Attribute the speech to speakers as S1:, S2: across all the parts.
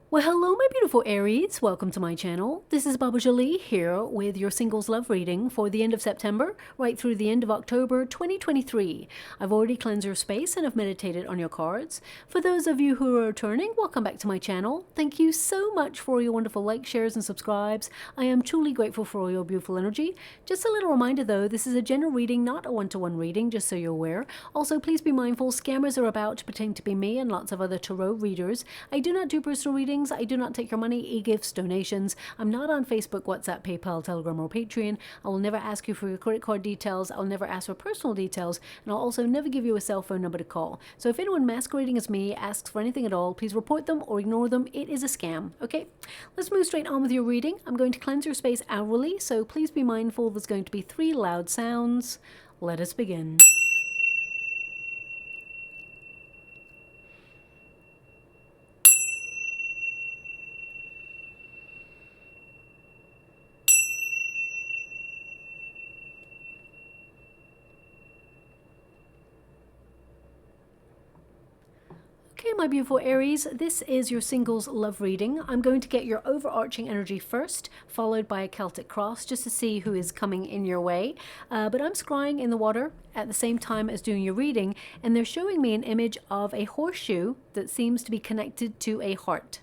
S1: Well, hello, my beautiful Aries. Welcome to my channel. This is Baba Jolie here with your singles love reading for the end of September, right through the end of October 2023. I've already cleansed your space and have meditated on your cards. For those of you who are returning, welcome back to my channel. Thank you so much for your wonderful likes, shares, and subscribes. I am truly grateful for all your beautiful energy. Just a little reminder though, this is a general reading, not a one-to-one reading, just so you're aware. Also, please be mindful, scammers are about to pretend to be me and lots of other tarot readers. I do not do personal readings. I do not take your money, e-gifts, donations. I'm not on Facebook, WhatsApp, PayPal, Telegram, or Patreon. I will never ask you for your credit card details. I'll never ask for personal details. And I'll also never give you a cell phone number to call. So if anyone masquerading as me asks for anything at all, please report them or ignore them. It is a scam, okay? Let's move straight on with your reading. I'm going to cleanse your space hourly, so please be mindful there's going to be 3 loud sounds. Let us begin. Okay, my beautiful Aries, this is your singles love reading. I'm going to get your overarching energy first, followed by a Celtic cross, just to see who is coming in your way. But I'm scrying in the water at the same time as doing your reading, and they're showing me an image of a horseshoe that seems to be connected to a heart.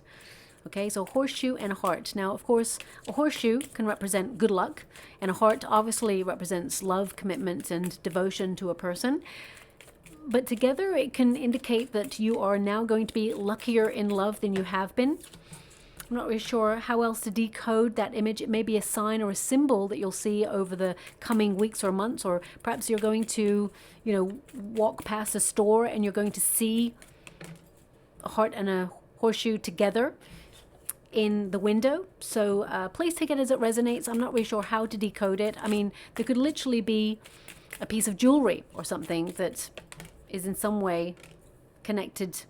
S1: Okay, so horseshoe and a heart. Now, of course, a horseshoe can represent good luck, and a heart obviously represents love, commitment, and devotion to a person. But together it can indicate that you are now going to be luckier in love than you have been. I'm not really sure how else to decode that image. It may be a sign or a symbol that you'll see over the coming weeks or months, or perhaps you're going to, walk past a store and you're going to see a heart and a horseshoe together in the window. So please take it as it resonates. I'm not really sure how to decode it. I mean, there could literally be a piece of jewelry or something that is in some way connected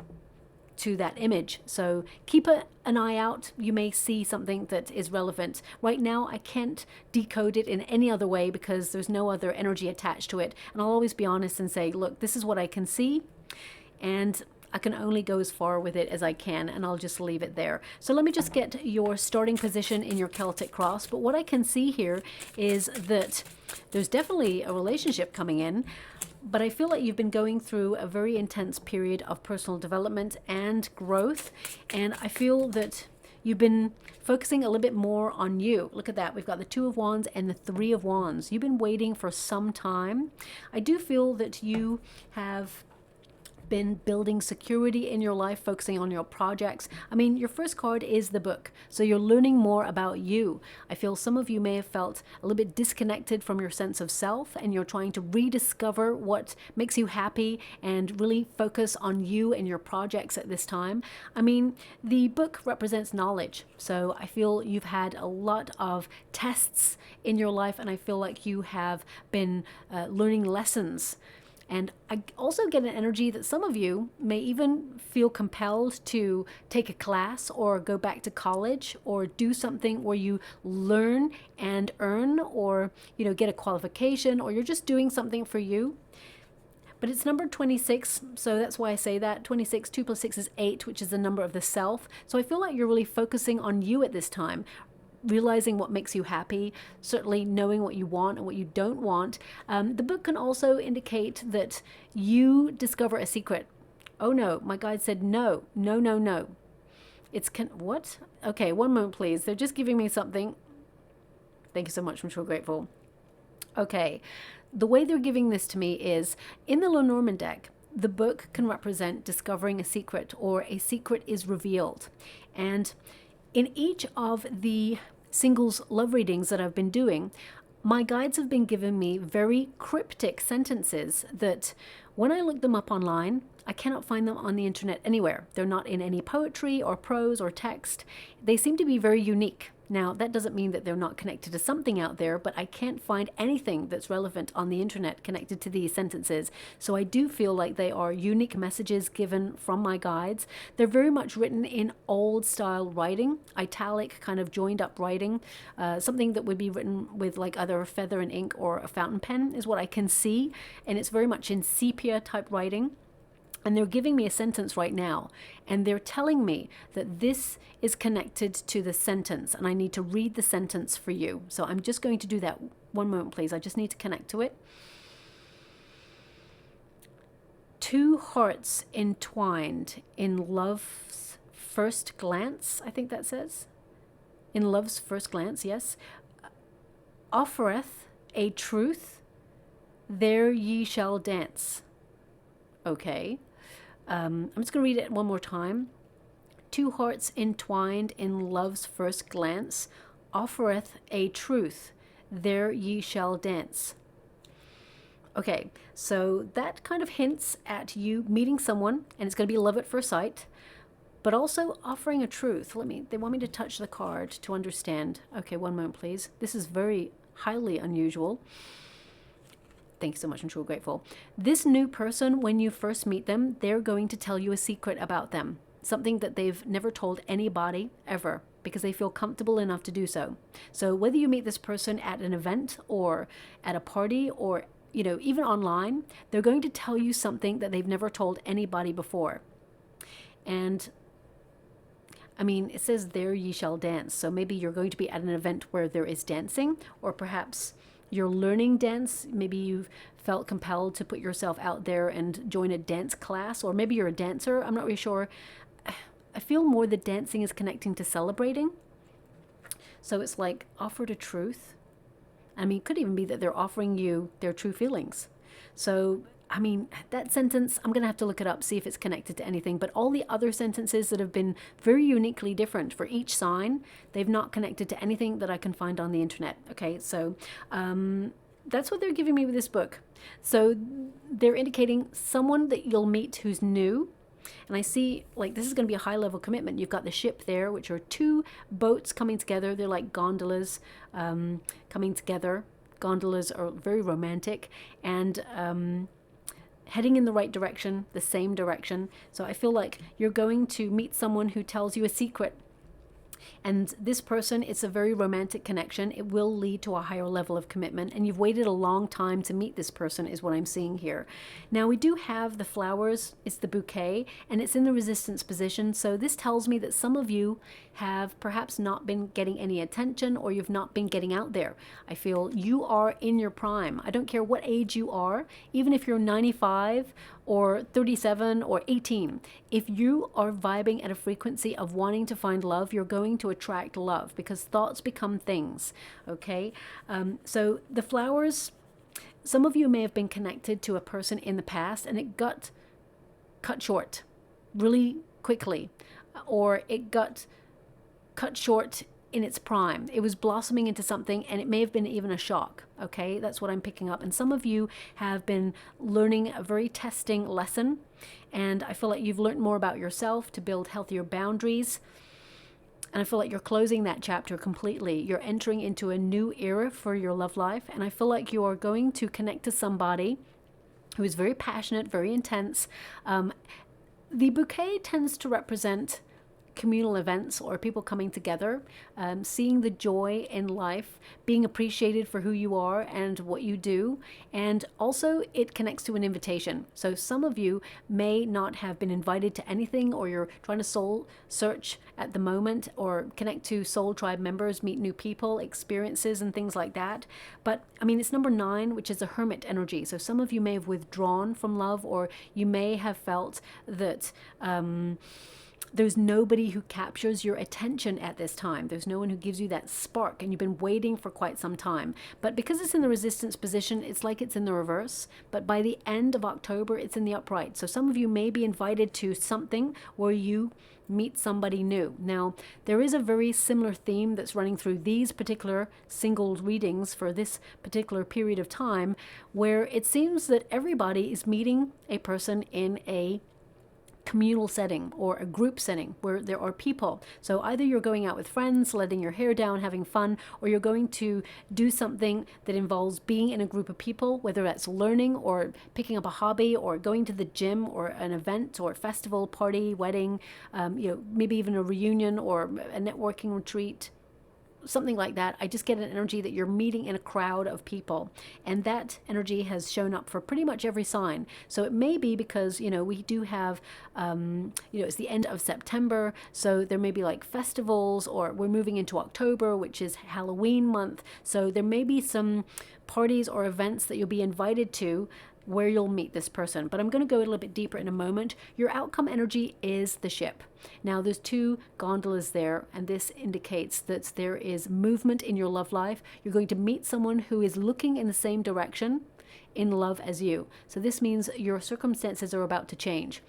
S1: to that image. So keep an eye out. You may see something that is relevant. Right now, I can't decode it in any other way because there's no other energy attached to it. And I'll always be honest and say, look, this is what I can see, and I can only go as far with it as I can, and I'll just leave it there. So let me just get your starting position in your Celtic cross. But what I can see here is that there's definitely a relationship coming in, but I feel like you've been going through a very intense period of personal development and growth, and I feel that you've been focusing a little bit more on you. Look at that. We've got the 2 of Wands and the 3 of Wands. You've been waiting for some time. I do feel that you have been building security in your life, focusing on your projects. I mean, your first card is the book, so you're learning more about you. I feel some of you may have felt a little bit disconnected from your sense of self, and you're trying to rediscover what makes you happy and really focus on you and your projects at this time. I mean, the book represents knowledge, so I feel you've had a lot of tests in your life, and I feel like you have been learning lessons. And I also get an energy that some of you may even feel compelled to take a class or go back to college or do something where you learn and earn, or, get a qualification, or you're just doing something for you. But it's number 26, so that's why I say that. 26, 2 plus 6 is 8, which is the number of the self. So I feel like you're really focusing on you at this time, realizing what makes you happy, certainly knowing what you want and what you don't want. The book can also indicate that you discover a secret. Oh no, my guide said no. What? Okay, one moment please. They're just giving me something. Thank you so much, I'm so grateful. Okay, the way they're giving this to me is, in the Lenormand deck, the book can represent discovering a secret, or a secret is revealed. And in each of the singles love readings that I've been doing, my guides have been giving me very cryptic sentences that when I look them up online, I cannot find them on the internet anywhere. They're not in any poetry or prose or text. They seem to be very unique. Now, that doesn't mean that they're not connected to something out there, but I can't find anything that's relevant on the internet connected to these sentences. So I do feel like they are unique messages given from my guides. They're very much written in old style writing, italic kind of joined up writing, something that would be written with like either a feather and ink or a fountain pen is what I can see. And it's very much in sepia type writing. And they're giving me a sentence right now, and they're telling me that this is connected to the sentence, and I need to read the sentence for you. So I'm just going to do that. One moment, please. I just need to connect to it. Two hearts entwined in love's first glance, I think that says. In love's first glance, yes. Offereth a truth, there ye shall dance. Okay. I'm just going to read it one more time. Two hearts entwined in love's first glance, offereth a truth, there ye shall dance. Okay, so that kind of hints at you meeting someone, and it's going to be love at first sight, but also offering a truth. They want me to touch the card to understand. Okay, one moment, please. This is very highly unusual. Thank you so much. I'm truly grateful. This new person, when you first meet them, they're going to tell you a secret about them. Something that they've never told anybody ever, because they feel comfortable enough to do so. So whether you meet this person at an event or at a party or, even online, they're going to tell you something that they've never told anybody before. And it says there ye shall dance. So maybe you're going to be at an event where there is dancing, or perhaps you're learning dance. Maybe you've felt compelled to put yourself out there and join a dance class, or maybe you're a dancer. I'm not really sure. I feel more the dancing is connecting to celebrating. So it's like offered a truth. It could even be that they're offering you their true feelings. So, that sentence, I'm going to have to look it up, see if it's connected to anything. But all the other sentences that have been very uniquely different for each sign, they've not connected to anything that I can find on the internet. Okay, so that's what they're giving me with this book. So they're indicating someone that you'll meet who's new. And I see, this is going to be a high-level commitment. You've got the ship there, which are two boats coming together. They're like gondolas coming together. Gondolas are very romantic and heading in the right direction, the same direction. So I feel like you're going to meet someone who tells you a secret. And this person, it's a very romantic connection. It will lead to a higher level of commitment. And you've waited a long time to meet this person is what I'm seeing here. Now we do have the flowers. It's the bouquet and it's in the resistance position. So this tells me that some of you have perhaps not been getting any attention, or you've not been getting out there. I feel you are in your prime. I don't care what age you are, even if you're 95 or 37 or 18. If you are vibing at a frequency of wanting to find love, you're going to attract love, because thoughts become things. Okay, so the flowers, some of you may have been connected to a person in the past and it got cut short really quickly, or it got cut short in its prime. It was blossoming into something, and it may have been even a shock. Okay, that's what I'm picking up. And some of you have been learning a very testing lesson, and I feel like you've learned more about yourself to build healthier boundaries. And I feel like you're closing that chapter completely. You're entering into a new era for your love life, and I feel like you are going to connect to somebody who is very passionate, very intense. The bouquet tends to represent communal events or people coming together, seeing the joy in life, being appreciated for who you are and what you do. And also it connects to an invitation. So some of you may not have been invited to anything, or you're trying to soul search at the moment, or connect to soul tribe members, meet new people, experiences and things like that. But it's number 9, which is a hermit energy. So some of you may have withdrawn from love, or you may have felt that there's nobody who captures your attention at this time. There's no one who gives you that spark, and you've been waiting for quite some time. But because it's in the resistance position, it's like it's in the reverse. But by the end of October, it's in the upright. So some of you may be invited to something where you meet somebody new. Now, there is a very similar theme that's running through these particular single readings for this particular period of time, where it seems that everybody is meeting a person in a communal setting or a group setting where there are people. So either you're going out with friends, letting your hair down, having fun, or you're going to do something that involves being in a group of people, whether that's learning or picking up a hobby or going to the gym or an event or festival, party, wedding, maybe even a reunion or a networking retreat. something like that. I just get an energy that you're meeting in a crowd of people, and that energy has shown up for pretty much every sign. So it may be because, you know, we do have, it's the end of September, so there may be like festivals, or we're moving into October, which is Halloween month. So there may be some parties or events that you'll be invited to where you'll meet this person. But I'm going to go a little bit deeper in a moment. Your outcome energy is the ship. Now there's 2 gondolas there, and this indicates that there is movement in your love life. You're going to meet someone who is looking in the same direction in love as you. So this means your circumstances are about to change.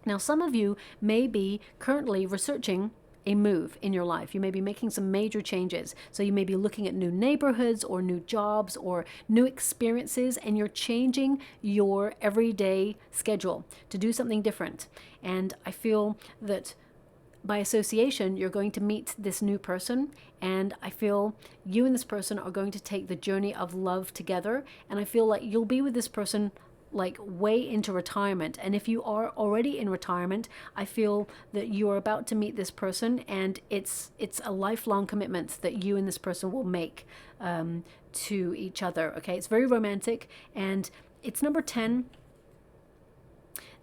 S1: Now some of you may be currently researching a move in your life. You may be making some major changes. So you may be looking at new neighborhoods or new jobs or new experiences, and you're changing your everyday schedule to do something different. And I feel that by association, you're going to meet this new person, and I feel you and this person are going to take the journey of love together. And I feel like you'll be with this person like way into retirement. And if you are already in retirement, I feel that you are about to meet this person, and it's a lifelong commitment that you and this person will make to each other. Okay, it's very romantic, and it's number 10.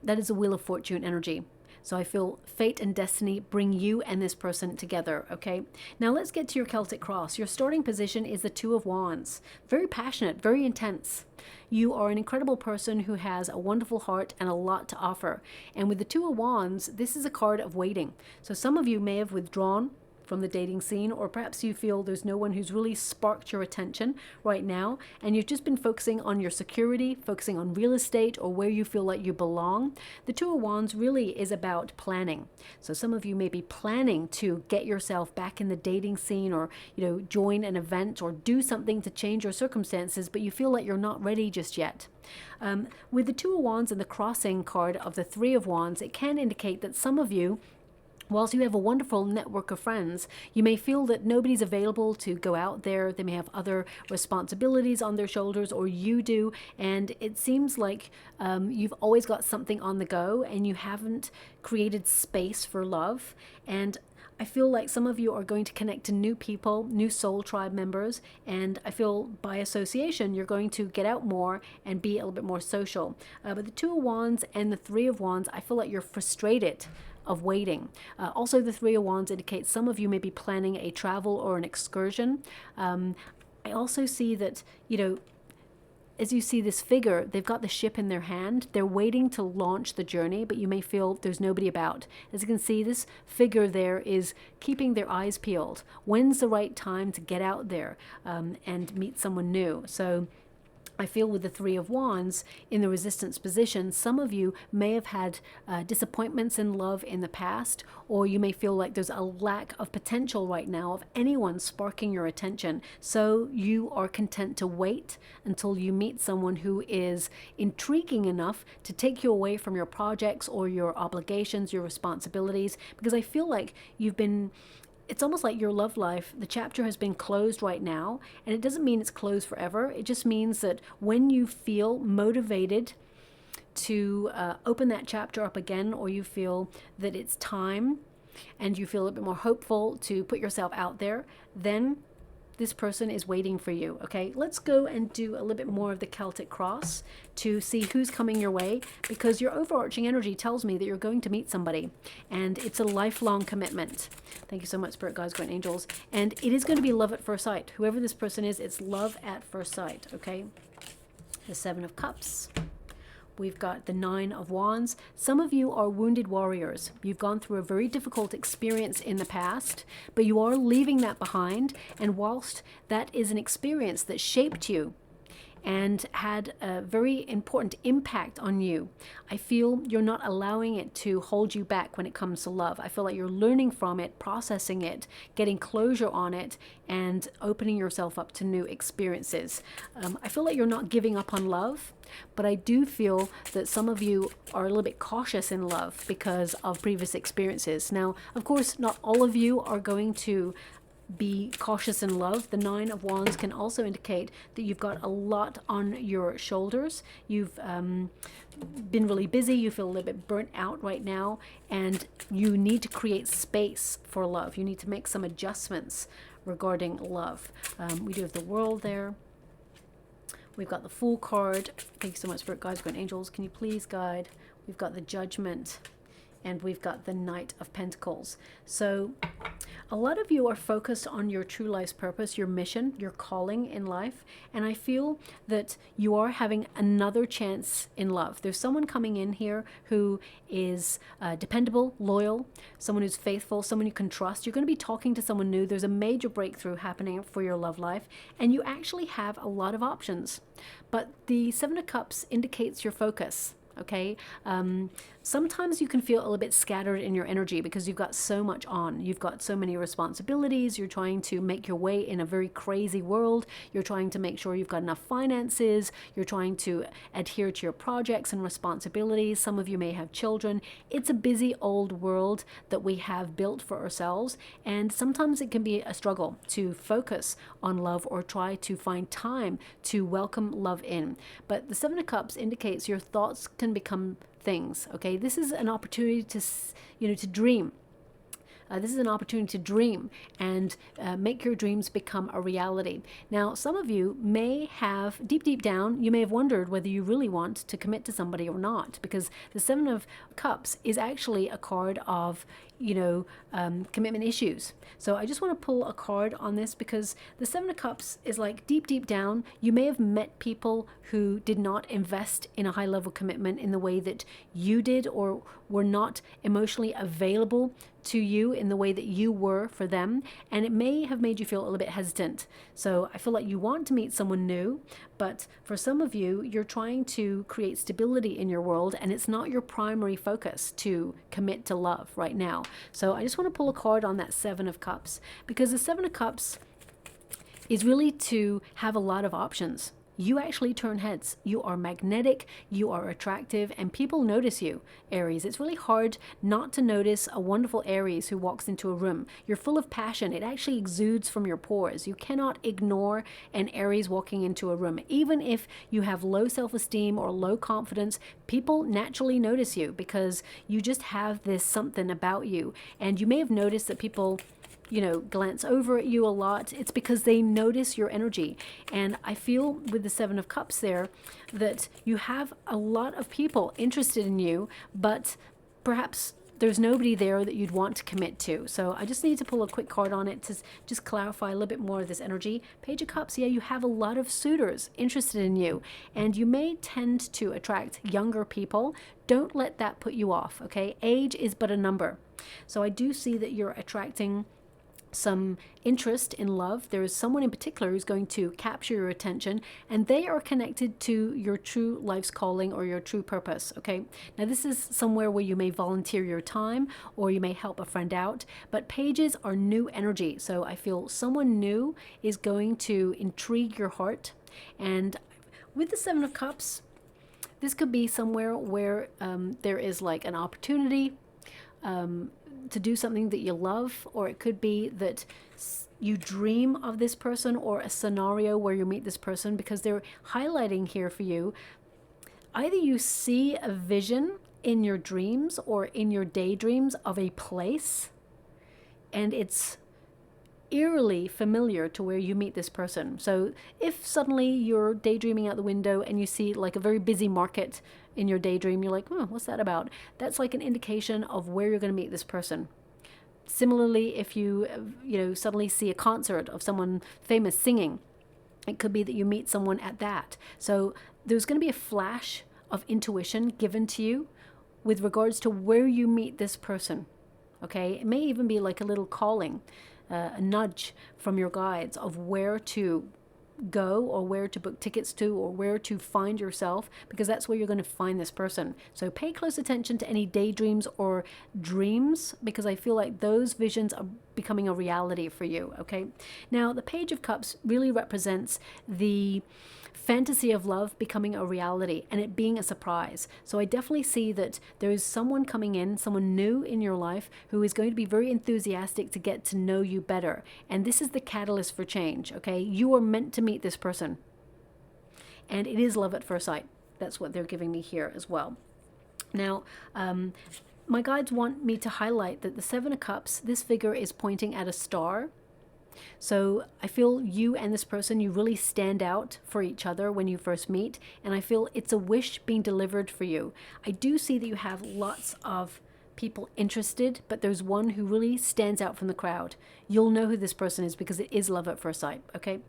S1: That is a Wheel of Fortune energy. So I feel fate and destiny bring you and this person together, okay? Now let's get to your Celtic cross. Your starting position is the 2 of Wands. Very passionate, very intense. You are an incredible person who has a wonderful heart and a lot to offer. And with the 2 of Wands, this is a card of waiting. So some of you may have withdrawn from the dating scene, or perhaps you feel there's no one who's really sparked your attention right now, and you've just been focusing on your security, focusing on real estate, or where you feel like you belong. The 2 of Wands really is about planning. So some of you may be planning to get yourself back in the dating scene, or, you know, join an event or do something to change your circumstances, but you feel like you're not ready just yet. With the 2 of Wands and the crossing card of the 3 of Wands, it can indicate that some of you, whilst you have a wonderful network of friends, you may feel that nobody's available to go out there. They may have other responsibilities on their shoulders, or you do, and it seems like you've always got something on the go and you haven't created space for love. And I feel like some of you are going to connect to new people, new soul tribe members, and I feel by association you're going to get out more and be a little bit more social. But the 2 of Wands and the 3 of Wands, I feel like you're frustrated of waiting. Also, the 3 of Wands indicates some of you may be planning a travel or an excursion. I also see that, you know, as you see this figure, they've got the ship in their hand. They're waiting to launch the journey, but you may feel there's nobody about. As you can see, this figure there is keeping their eyes peeled. When's the right time to get out there and meet someone new? So I feel with the 3 of Wands in the resistance position, some of you may have had disappointments in love in the past, or you may feel like there's a lack of potential right now of anyone sparking your attention. So you are content to wait until you meet someone who is intriguing enough to take you away from your projects or your obligations, your responsibilities, because I feel like you've been... It's almost like your love life, the chapter has been closed right now, and it doesn't mean it's closed forever. It just means that when you feel motivated to open that chapter up again, or you feel that it's time and you feel a bit more hopeful to put yourself out there, then this person is waiting for you. Okay, let's go and do a little bit more of the Celtic cross to see who's coming your way, because your overarching energy tells me that you're going to meet somebody, and it's a lifelong commitment. Thank you so much, Spirit Guides, Guardian Angels. And it is going to be love at first sight. Whoever this person is, it's love at first sight. Okay, the 7 of Cups. We've got the 9 of Wands. Some of you are wounded warriors. You've gone through a very difficult experience in the past, but you are leaving that behind. And whilst that is an experience that shaped you and had a very important impact on you, I feel you're not allowing it to hold you back when it comes to love. I feel like you're learning from it, processing it, getting closure on it, and opening yourself up to new experiences. I feel like you're not giving up on love, but I do feel that some of you are a little bit cautious in love because of previous experiences. Now, of course, not all of you are going to be cautious in love. The 9 of Wands can also indicate that you've got a lot on your shoulders. You've been really busy. You feel a little bit burnt out right now, and you need to create space for love. You need to make some adjustments regarding love. We do have the World there. We've got the Fool card. Thank you so much, Spirit Guides, Grand Angels. Can you please guide? We've got the Judgment, and we've got the Knight of Pentacles. So a lot of you are focused on your true life's purpose, your mission, your calling in life. And I feel that you are having another chance in love. There's someone coming in here who is dependable, loyal, someone who's faithful, someone you can trust. You're going to be talking to someone new. There's a major breakthrough happening for your love life. And you actually have a lot of options. But the Seven of Cups indicates your focus. Okay, sometimes you can feel a little bit scattered in your energy because you've got so much on. You've got so many responsibilities. You're trying to make your way in a very crazy world. You're trying to make sure you've got enough finances. You're trying to adhere to your projects and responsibilities. Some of you may have children. It's a busy old world that we have built for ourselves. And sometimes it can be a struggle to focus on love or try to find time to welcome love in. But the Seven of Cups indicates your thoughts can become things. Okay, this is an opportunity to, to dream. This is an opportunity to dream and make your dreams become a reality. Now, some of you may have, deep down, you may have wondered whether you really want to commit to somebody or not, because the Seven of Cups is actually a card of, commitment issues. So I just want to pull a card on this because the Seven of Cups is like deep down, you may have met people who did not invest in a high level commitment in the way that you did, or were not emotionally available to you in the way that you were for them, and it may have made you feel a little bit hesitant. So I feel like you want to meet someone new, but for some of you, you're trying to create stability in your world, and it's not your primary focus to commit to love right now. So I just want to pull a card on that Seven of Cups, because the Seven of Cups is really to have a lot of options. You actually turn heads. You are magnetic, you are attractive, and people notice you, Aries. It's really hard not to notice a wonderful Aries who walks into a room. You're full of passion. It actually exudes from your pores. You cannot ignore an Aries walking into a room. Even if you have low self-esteem or low confidence, people naturally notice you because you just have this something about you. And you may have noticed that people glance over at you a lot. It's because they notice your energy. And I feel with the Seven of Cups there that you have a lot of people interested in you, but perhaps there's nobody there that you'd want to commit to. So I just need to pull a quick card on it to just clarify a little bit more of this energy. Page of Cups, yeah, you have a lot of suitors interested in you, and you may tend to attract younger people. Don't let that put you off, okay? Age is but a number. So I do see that you're attracting some interest in love. There is someone in particular who's going to capture your attention, and they are connected to your true life's calling or your true purpose. Okay, now this is somewhere where you may volunteer your time or you may help a friend out, but pages are new energy. So I feel someone new is going to intrigue your heart. And with the Seven of Cups, this could be somewhere where there is like an opportunity to do something that you love, or it could be that you dream of this person, or a scenario where you meet this person, because they're highlighting here for you. Either you see a vision in your dreams or in your daydreams of a place, and it's eerily familiar to where you meet this person. So if suddenly you're daydreaming out the window and you see like a very busy market in your daydream, you're like, oh, what's that about? That's like an indication of where you're going to meet this person. Similarly, if you suddenly see a concert of someone famous singing, it could be that you meet someone at that. So there's going to be a flash of intuition given to you with regards to where you meet this person. Okay, it may even be like a little calling, a nudge from your guides of where to go, or where to book tickets to, or where to find yourself, because that's where you're going to find this person. So pay close attention to any daydreams or dreams, because I feel like those visions are becoming a reality for you. Okay, now the Page of Cups really represents the fantasy of love becoming a reality and it being a surprise. So I definitely see that there is someone coming in, someone new in your life, who is going to be very enthusiastic to get to know you better. And this is the catalyst for change, okay? You are meant to meet this person. And it is love at first sight. That's what they're giving me here as well. Now, my guides want me to highlight that the Seven of Cups, this figure is pointing at a star. So I feel you and this person, you really stand out for each other when you first meet. And I feel it's a wish being delivered for you. I do see that you have lots of people interested, but there's one who really stands out from the crowd. You'll know who this person is because it is love at first sight, okay?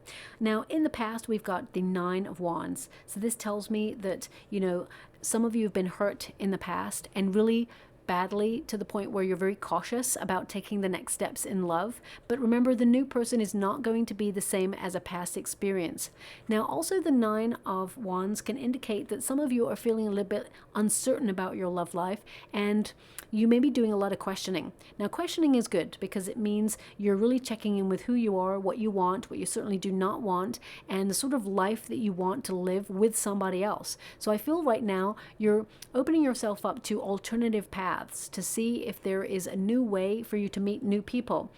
S1: Now, in the past, we've got the Nine of Wands. So this tells me that, you know, some of you have been hurt in the past and really badly, to the point where you're very cautious about taking the next steps in love. But remember, the new person is not going to be the same as a past experience. Now, also the Nine of Wands can indicate that some of you are feeling a little bit uncertain about your love life, and you may be doing a lot of questioning. Now, questioning is good because it means you're really checking in with who you are, what you want, what you certainly do not want, and the sort of life that you want to live with somebody else. So I feel right now you're opening yourself up to alternative paths to see if there is a new way for you to meet new people.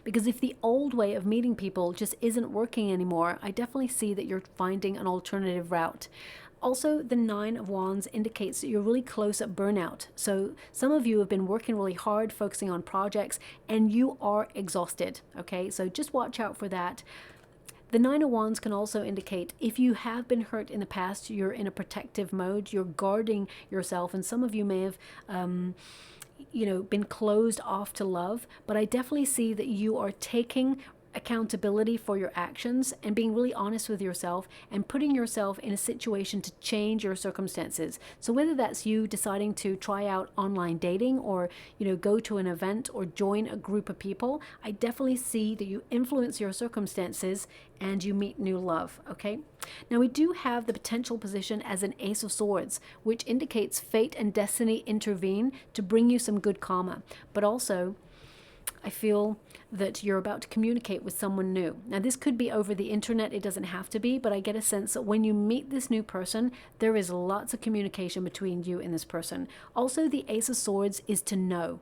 S1: Because if the old way of meeting people just isn't working anymore, I definitely see that you're finding an alternative route. Also, the Nine of Wands indicates that you're really close at burnout. So some of you have been working really hard, focusing on projects, and you are exhausted, okay? So just watch out for that. The Nine of Wands can also indicate if you have been hurt in the past, you're in a protective mode, you're guarding yourself, and some of you may have been closed off to love, but I definitely see that you are taking accountability for your actions and being really honest with yourself and putting yourself in a situation to change your circumstances. So whether that's you deciding to try out online dating or, go to an event or join a group of people, I definitely see that you influence your circumstances and you meet new love, okay? Now we do have the potential position as an Ace of Swords, which indicates fate and destiny intervene to bring you some good karma, but also I feel that you're about to communicate with someone new. Now, this could be over the internet. It doesn't have to be, but I get a sense that when you meet this new person, there is lots of communication between you and this person. Also, the Ace of Swords is to know.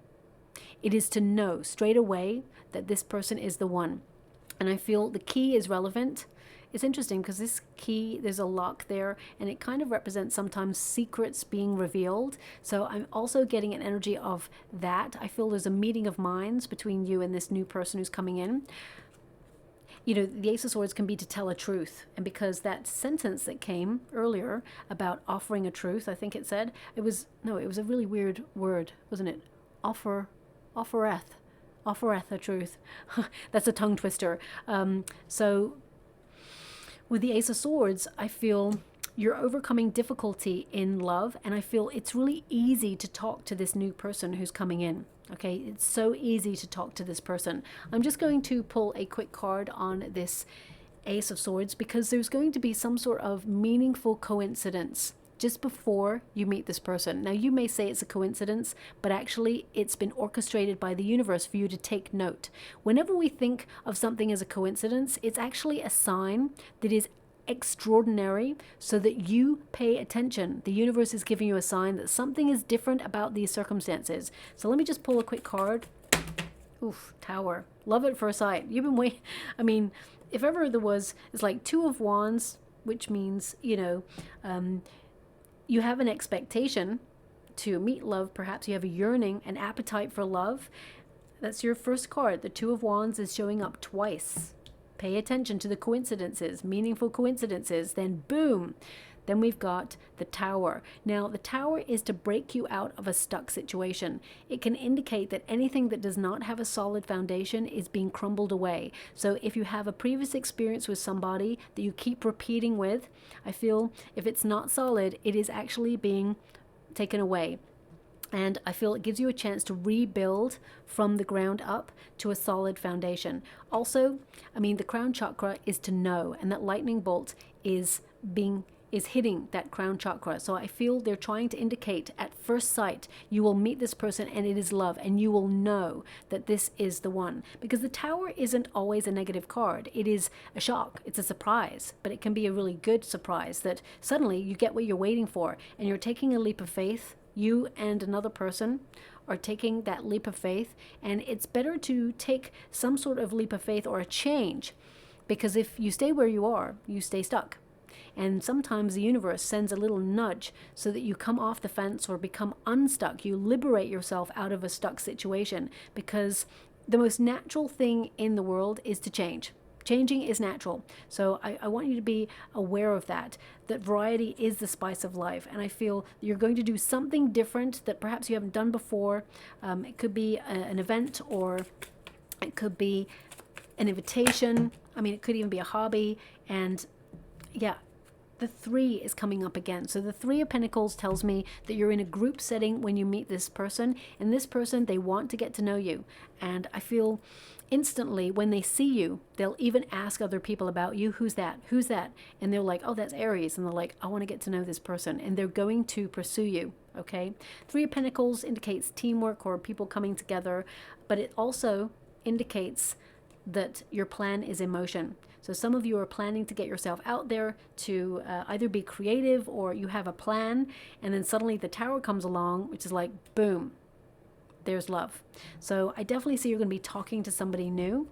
S1: It is to know straight away that this person is the one. And I feel the key is relevant. It's interesting because this key, there's a lock there, and it kind of represents sometimes secrets being revealed. So I'm also getting an energy of that. I feel there's a meeting of minds between you and this new person who's coming in. The Ace of Swords can be to tell a truth. And because that sentence that came earlier about offering a truth, I think it said, it was a really weird word, wasn't it? Offereth a truth. That's a tongue twister. So with the Ace of Swords, I feel you're overcoming difficulty in love, and I feel it's really easy to talk to this new person who's coming in. Okay, it's so easy to talk to this person. I'm just going to pull a quick card on this Ace of Swords because there's going to be some sort of meaningful coincidence just before you meet this person. Now, you may say it's a coincidence, but actually it's been orchestrated by the universe for you to take note. Whenever we think of something as a coincidence, it's actually a sign that is extraordinary so that you pay attention. The universe is giving you a sign that something is different about these circumstances. So let me just pull a quick card. Oof, Tower. Love at first sight. You've been waiting. I mean, if ever there was, it's like Two of Wands, which means, you have an expectation to meet love. Perhaps you have a yearning, an appetite for love. That's your first card. The Two of Wands is showing up twice. Pay attention to the coincidences, meaningful coincidences. Then boom. Then we've got the Tower. Now, the Tower is to break you out of a stuck situation. It can indicate that anything that does not have a solid foundation is being crumbled away. So if you have a previous experience with somebody that you keep repeating with, I feel if it's not solid, it is actually being taken away. And I feel it gives you a chance to rebuild from the ground up to a solid foundation. Also, the crown chakra is to know, and that lightning bolt is hitting that crown chakra. So I feel they're trying to indicate at first sight, you will meet this person and it is love, and you will know that this is the one. Because the Tower isn't always a negative card. It is a shock. It's a surprise, but it can be a really good surprise that suddenly you get what you're waiting for and you're taking a leap of faith. You and another person are taking that leap of faith, and it's better to take some sort of leap of faith or a change, because if you stay where you are, you stay stuck. And sometimes the universe sends a little nudge so that you come off the fence or become unstuck. You liberate yourself out of a stuck situation, because the most natural thing in the world is to change. Changing is natural. So I want you to be aware of that variety is the spice of life. And I feel you're going to do something different that perhaps you haven't done before. It could be an event, or it could be an invitation. I mean, it could even be a hobby. And yeah, the 3 is coming up again. So the 3 of Pentacles tells me that you're in a group setting when you meet this person, and this person, they want to get to know you. And I feel instantly when they see you, they'll even ask other people about you. Who's that? Who's that? And they're like, oh, that's Aries. And they're like, I want to get to know this person. And they're going to pursue you. Okay. 3 of Pentacles indicates teamwork or people coming together, but it also indicates that your plan is in motion. So some of you are planning to get yourself out there to either be creative, or you have a plan, and then suddenly the Tower comes along, which is like, boom, there's love. So I definitely see you're going to be talking to somebody new.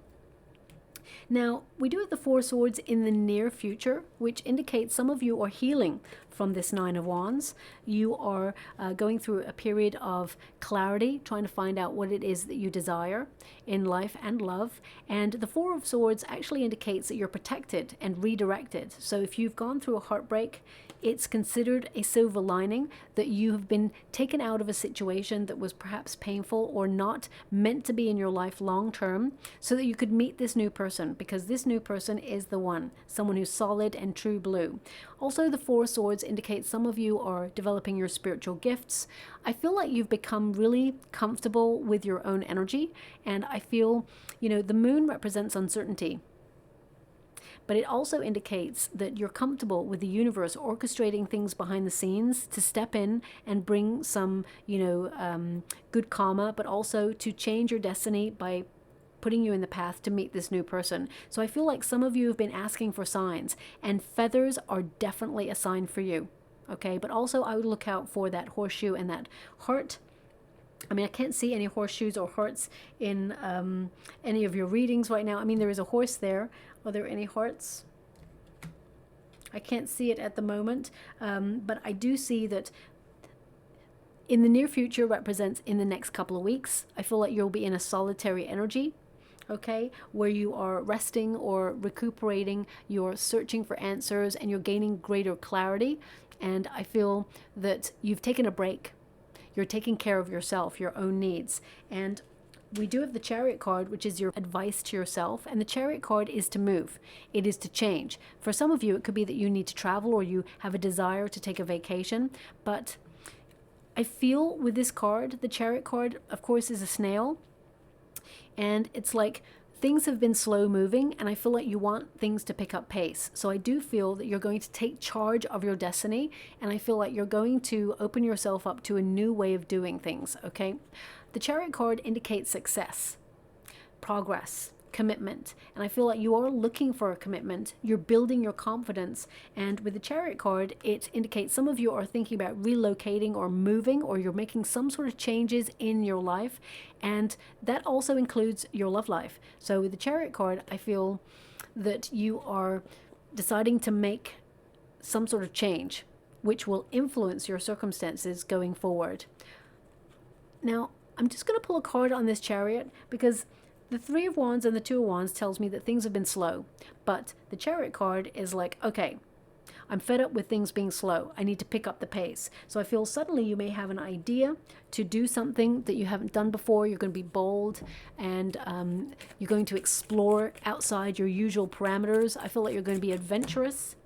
S1: Now, we do have the 4 swords in the near future, which indicates some of you are healing from this 9 of Wands. You are going through a period of clarity, trying to find out what it is that you desire in life and love. And the 4 of Swords actually indicates that you're protected and redirected. So if you've gone through a heartbreak, it's considered a silver lining that you have been taken out of a situation that was perhaps painful or not meant to be in your life long term, so that you could meet this new person, because this new person is the one, someone who's solid and true blue. Also, the 4 swords indicates some of you are developing your spiritual gifts. I feel like you've become really comfortable with your own energy, and I feel, the moon represents uncertainty. But it also indicates that you're comfortable with the universe orchestrating things behind the scenes to step in and bring some, good karma, but also to change your destiny by putting you in the path to meet this new person. So I feel like some of you have been asking for signs, and feathers are definitely a sign for you. Okay, but also I would look out for that horseshoe and that heart. I mean, I can't see any horseshoes or hearts in any of your readings right now. I mean, there is a horse there. Are there any hearts? I can't see it at the moment, but I do see that in the near future represents in the next couple of weeks. I feel like you'll be in a solitary energy, okay, where you are resting or recuperating, you're searching for answers, and you're gaining greater clarity. And I feel that you've taken a break. You're taking care of yourself, your own needs. And we do have the Chariot card, which is your advice to yourself. And the Chariot card is to move. It is to change. For some of you, it could be that you need to travel, or you have a desire to take a vacation. But I feel with this card, the Chariot card, of course, is a snail. And it's like things have been slow moving, and I feel like you want things to pick up pace. So I do feel that you're going to take charge of your destiny, and I feel like you're going to open yourself up to a new way of doing things, okay? The Chariot card indicates success, progress, commitment, and I feel like you are looking for a commitment. You're building your confidence, and with the Chariot card, it indicates some of you are thinking about relocating or moving, or you're making some sort of changes in your life, and that also includes your love life. So with the Chariot card, I feel that you are deciding to make some sort of change which will influence your circumstances going forward. Now, I'm just going to pull a card on this Chariot, because the 3 of Wands and the 2 of Wands tells me that things have been slow. But the Chariot card is like, okay, I'm fed up with things being slow. I need to pick up the pace. So I feel suddenly you may have an idea to do something that you haven't done before. You're going to be bold, and you're going to explore outside your usual parameters. I feel like you're going to be adventurous.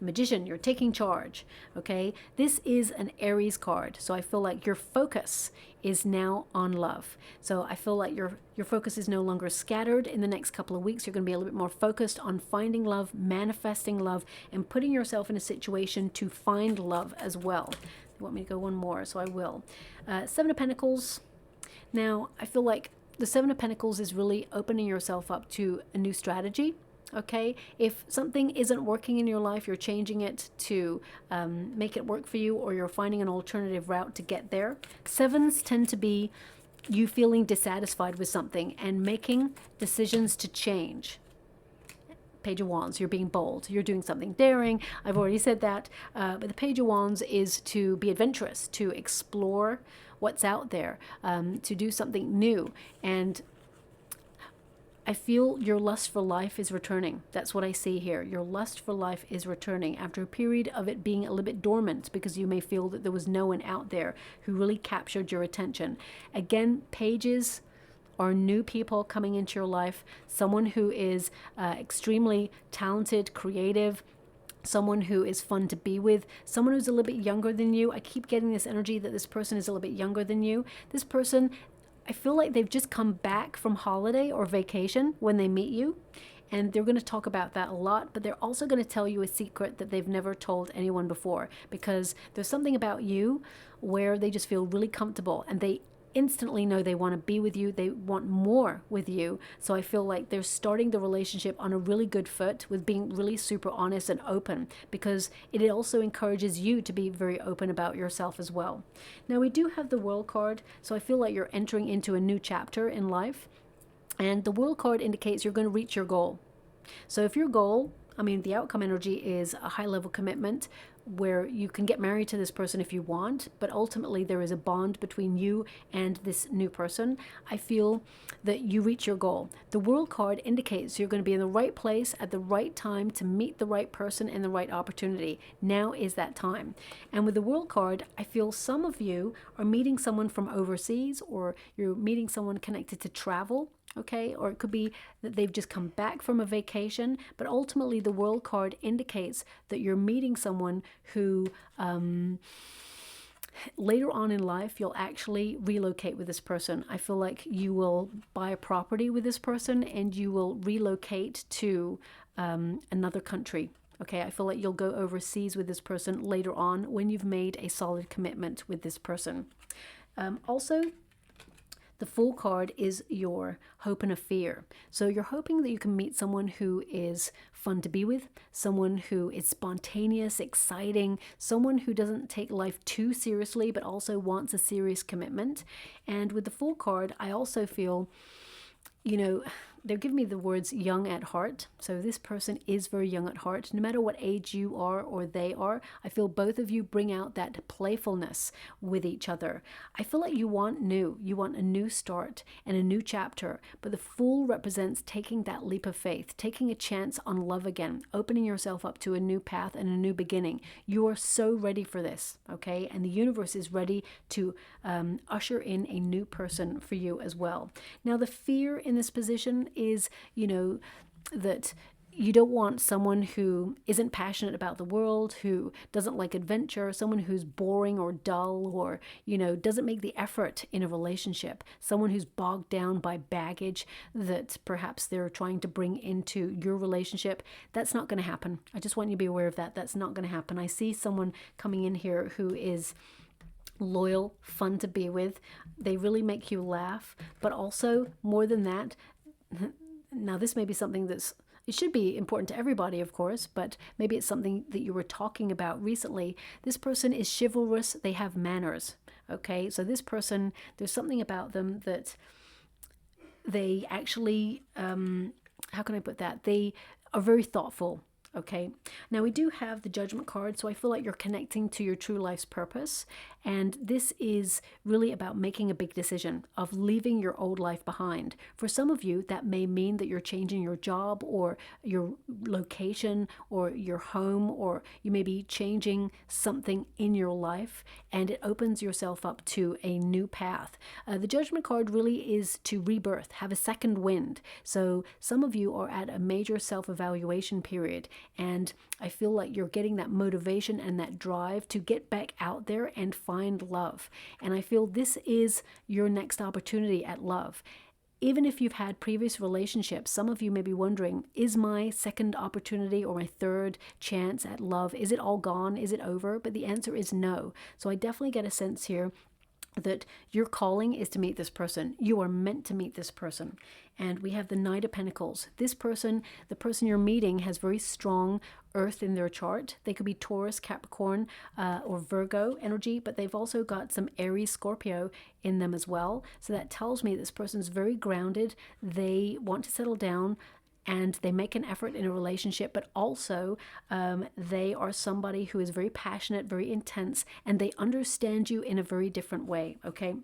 S1: Magician, you're taking charge, okay? This is an Aries card, so I feel like your focus is now on love. So I feel like your focus is no longer scattered. In the next couple of weeks, you're going to be a little bit more focused on finding love, manifesting love, and putting yourself in a situation to find love as well. You want me to go one more, so I will. 7 of Pentacles. Now, I feel like the 7 of Pentacles is really opening yourself up to a new strategy. Okay, if something isn't working in your life, you're changing it to make it work for you, or you're finding an alternative route to get there. 7s tend to be you feeling dissatisfied with something and making decisions to change. Page of Wands, you're being bold. You're doing something daring. I've already said that. But the Page of Wands is to be adventurous, to explore what's out there, to do something new. And I feel your lust for life is returning. That's what I see here. Your lust for life is returning after a period of it being a little bit dormant, because you may feel that there was no one out there who really captured your attention. Again, pages are new people coming into your life. Someone who is extremely talented, creative, someone who is fun to be with, someone who's a little bit younger than you. I keep getting this energy that this person is a little bit younger than you. This person, I feel like they've just come back from holiday or vacation when they meet you, and they're going to talk about that a lot, but they're also going to tell you a secret that they've never told anyone before, because there's something about you where they just feel really comfortable, and they instantly know they want to be with you. They want more with you. So I feel like they're starting the relationship on a really good foot with being really super honest and open, because it also encourages you to be very open about yourself as well. Now we do have the World card, so I feel like you're entering into a new chapter in life, and the World card indicates you're going to reach your goal. So if your goal, the outcome energy is a high level commitment where you can get married to this person if you want, but ultimately there is a bond between you and this new person. I feel that you reach your goal. The World card indicates you're going to be in the right place at the right time to meet the right person and the right opportunity. Now is that time. And with the World card, I feel some of you are meeting someone from overseas, or you're meeting someone connected to travel. Okay, or it could be that they've just come back from a vacation, but ultimately the World card indicates that you're meeting someone who later on in life you'll actually relocate with this person. I feel like you will buy a property with this person and you will relocate to another country. Okay, I feel like you'll go overseas with this person later on when you've made a solid commitment with this person. Also, the Fool card is your hope and a fear. So you're hoping that you can meet someone who is fun to be with, someone who is spontaneous, exciting, someone who doesn't take life too seriously but also wants a serious commitment. And with the Fool card, I also feel, they're giving me the words young at heart. So this person is very young at heart. No matter what age you are or they are, I feel both of you bring out that playfulness with each other. I feel like you want new. You want a new start and a new chapter. But the Fool represents taking that leap of faith, taking a chance on love again, opening yourself up to a new path and a new beginning. You are so ready for this, okay? And the universe is ready to usher in a new person for you as well. Now, the fear in this position is, that you don't want someone who isn't passionate about the world, who doesn't like adventure, someone who's boring or dull, or, doesn't make the effort in a relationship, someone who's bogged down by baggage that perhaps they're trying to bring into your relationship. That's not going to happen. I just want you to be aware of that. That's not going to happen. I see someone coming in here who is loyal, fun to be with. They really make you laugh, but also more than that, now this may be something it should be important to everybody, of course, but maybe it's something that you were talking about recently. This person is chivalrous. They have manners. Okay, so this person, there's something about them that they actually, how can I put that? They are very thoughtful. Okay, now we do have the Judgment card, so I feel like you're connecting to your true life's purpose, and this is really about making a big decision of leaving your old life behind. For some of you, that may mean that you're changing your job or your location or your home, or you may be changing something in your life, and it opens yourself up to a new path. The Judgment card really is to rebirth, have a second wind. So some of you are at a major self-evaluation period, and I feel like you're getting that motivation and that drive to get back out there and find love. And I feel this is your next opportunity at love. Even if you've had previous relationships, some of you may be wondering, is my second opportunity or my third chance at love, is it all gone? Is it over? But the answer is no. So I definitely get a sense here that your calling is to meet this person. You are meant to meet this person. And we have the Knight of Pentacles. This person, the person you're meeting, has very strong earth in their chart. They could be Taurus, Capricorn, or Virgo energy, but they've also got some Aries, Scorpio in them as well. So that tells me this person's very grounded. They want to settle down. and they make an effort in a relationship, but also they are somebody who is very passionate, very intense, and they understand you in a very different way, okay?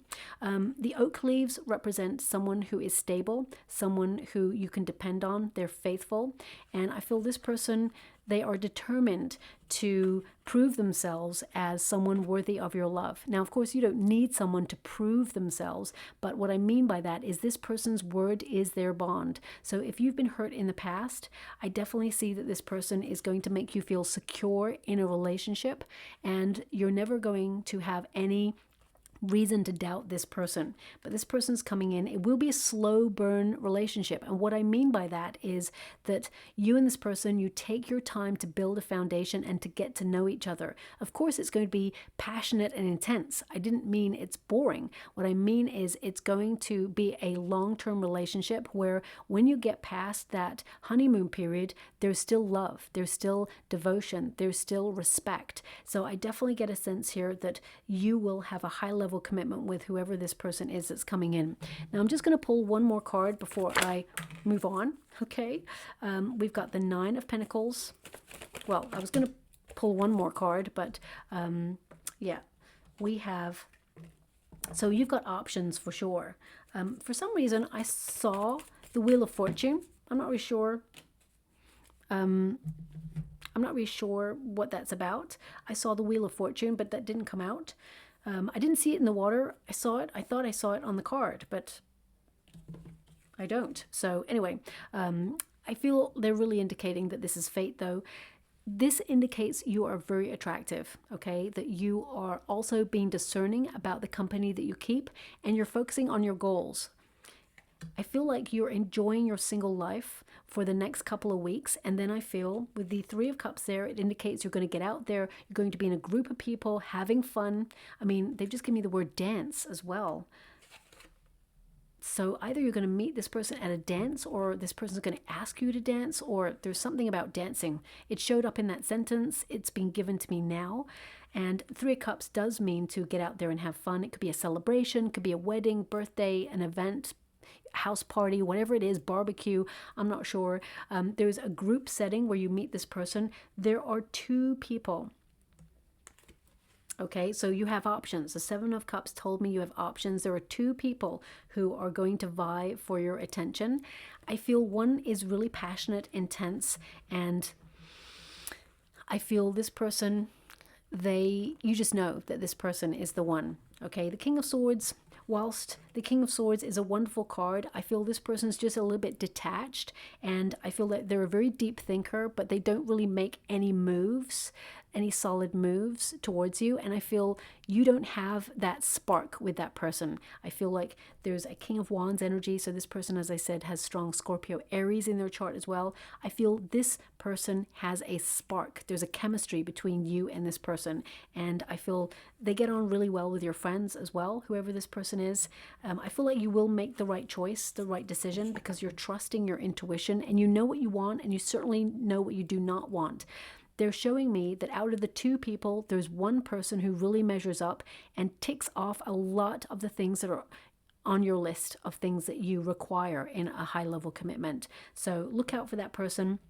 S1: The oak leaves represent someone who is stable, someone who you can depend on, they're faithful, and I feel this person, they are determined to prove themselves as someone worthy of your love. Now, of course, you don't need someone to prove themselves, but what I mean by that is this person's word is their bond. So if you've been hurt in the past, I definitely see that this person is going to make you feel secure in a relationship, and you're never going to have any reason to doubt this person. But this person's coming in. It will be a slow burn relationship. And what I mean by that is that you and this person, you take your time to build a foundation and to get to know each other. Of course, it's going to be passionate and intense. I didn't mean it's boring. What I mean is it's going to be a long-term relationship where when you get past that honeymoon period, there's still love, there's still devotion, there's still respect. So I definitely get a sense here that you will have a high level commitment with whoever this person is that's coming in. Now I'm just going to pull one more card before I move on. Okay, we've got the Nine of Pentacles. Well, I was going to pull one more card, but yeah, we have, so you've got options for sure. For some reason I saw the Wheel of Fortune. I'm not really sure what that's about. I saw the Wheel of Fortune, but that didn't come out. I didn't see it in the water. I saw it. I thought I saw it on the card, but I don't. So anyway, I feel they're really indicating that this is fate, though. This indicates you are very attractive, okay? That you are also being discerning about the company that you keep, and you're focusing on your goals. I feel like you're enjoying your single life for the next couple of weeks. And then I feel with the Three of Cups there, it indicates you're going to get out there. You're going to be in a group of people having fun. I mean, they've just given me the word dance as well. So either you're going to meet this person at a dance, or this person's going to ask you to dance, or there's something about dancing. It showed up in that sentence. It's been given to me now. And Three of Cups does mean to get out there and have fun. It could be a celebration, it could be a wedding, birthday, an event, house party, whatever it is, barbecue, I'm not sure. There's a group setting where you meet this person. There are two people. Okay, so you have options. The Seven of Cups told me you have options. There are two people who are going to vie for your attention. I feel one is really passionate, intense, and I feel this person, you just know that this person is the one. Okay, the King of Swords, whilst the King of Swords is a wonderful card, I feel this person's just a little bit detached, and I feel that they're a very deep thinker, but they don't really make any moves, any solid moves towards you. And I feel you don't have that spark with that person. I feel like there's a King of Wands energy. So this person, as I said, has strong Scorpio, Aries in their chart as well. I feel this person has a spark. There's a chemistry between you and this person. And I feel they get on really well with your friends as well, whoever this person is. I feel like you will make the right choice, the right decision, because you're trusting your intuition and you know what you want, and you certainly know what you do not want. They're showing me that out of the two people, there's one person who really measures up and ticks off a lot of the things that are on your list of things that you require in a high-level commitment. So look out for that person.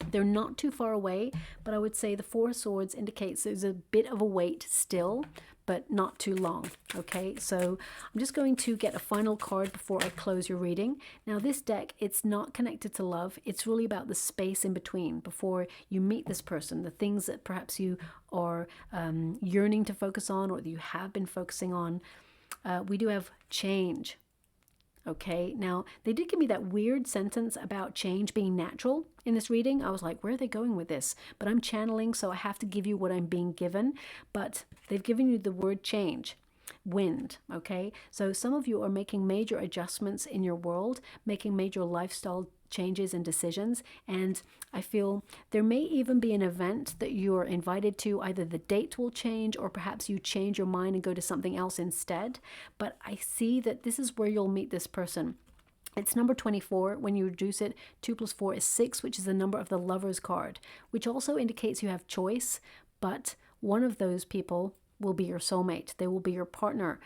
S1: They're not too far away, but I would say the Four of Swords indicates there's a bit of a wait still, but not too long. Okay, so I'm just going to get a final card before I close your reading. Now this deck, it's not connected to love. It's really about the space in between before you meet this person, the things that perhaps you are yearning to focus on, or that you have been focusing on. We do have change. Okay, now they did give me that weird sentence about change being natural in this reading. I was like, where are they going with this? But I'm channeling, so I have to give you what I'm being given. But they've given you the word change, wind. Okay, so some of you are making major adjustments in your world, making major lifestyle changes and decisions, and I feel there may even be an event that you're invited to. Either the date will change, or perhaps you change your mind and go to something else instead. But I see that this is where you'll meet this person. It's number 24. When you reduce it, 2 plus 4 is 6, which is the number of the Lover's card, which also indicates you have choice, but one of those people will be your soulmate. They will be your partner.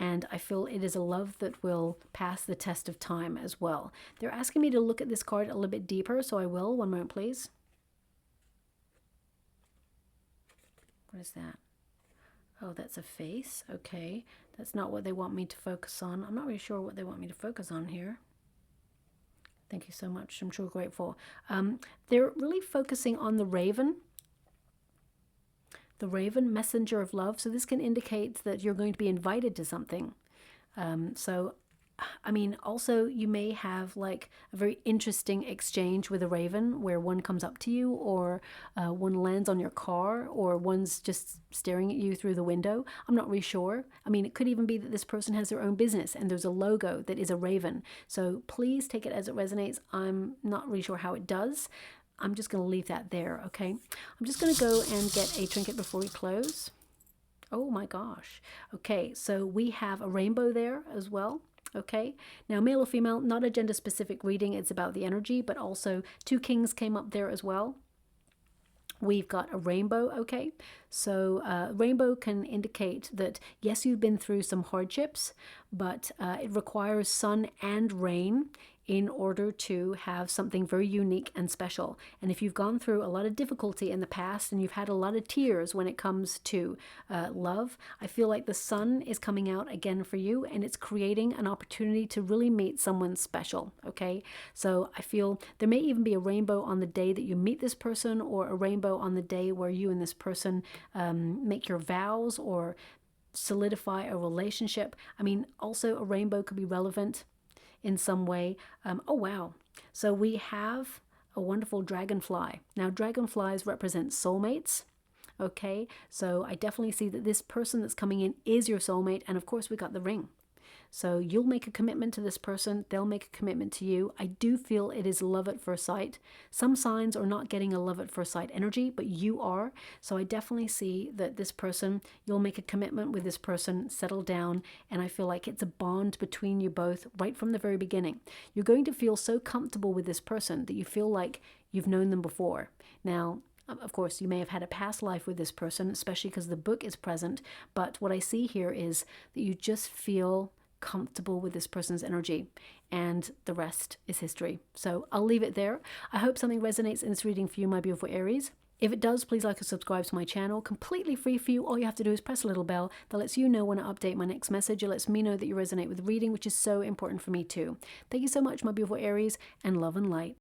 S1: and I feel it is a love that will pass the test of time as well. They're asking me to look at this card a little bit deeper, so I will. One moment, please. What is that? Oh, that's a face. Okay. That's not what they want me to focus on. I'm not really sure what they want me to focus on here. Thank you so much. I'm sure grateful. They're really focusing on the raven. The raven, messenger of love. So this can indicate that you're going to be invited to something. I mean, also you may have like a very interesting exchange with a raven where one comes up to you, or one lands on your car, or one's just staring at you through the window. I'm not really sure. I mean, it could even be that this person has their own business and there's a logo that is a raven. So please take it as it resonates. I'm not really sure how it does. I'm just going to leave that there, okay? I'm just going to go and get a trinket before we close. Oh my gosh. Okay, so we have a rainbow there as well. Okay, now male or female, not a gender specific reading, it's about the energy, but also two kings came up there as well. We've got a rainbow, okay? So rainbow can indicate that, yes, you've been through some hardships, but it requires sun and rain in order to have something very unique and special. And if you've gone through a lot of difficulty in the past and you've had a lot of tears when it comes to love, I feel like the sun is coming out again for you, and it's creating an opportunity to really meet someone special, okay? So I feel there may even be a rainbow on the day that you meet this person, or a rainbow on the day where you and this person make your vows or solidify a relationship. I mean, also a rainbow could be relevant in some way. Oh wow, so we have a wonderful dragonfly. Now dragonflies represent soulmates, okay? So I definitely see that this person that's coming in is your soulmate, and of course we got the ring. So you'll make a commitment to this person, they'll make a commitment to you. I do feel it is love at first sight. Some signs are not getting a love at first sight energy, but you are. So I definitely see that this person, you'll make a commitment with this person, settle down, and I feel like it's a bond between you both right from the very beginning. You're going to feel so comfortable with this person that you feel like you've known them before. Now, of course, you may have had a past life with this person, especially because the book is present, but what I see here is that you just feel comfortable with this person's energy, and the rest is history. So I'll leave it there. I hope something resonates in this reading for you, my beautiful Aries. If it does, please like and subscribe to my channel. Completely free for you. All you have to do is press a little bell that lets you know when I update my next message. It lets me know that you resonate with the reading, which is so important for me too. Thank you so much, my beautiful Aries, and love and light.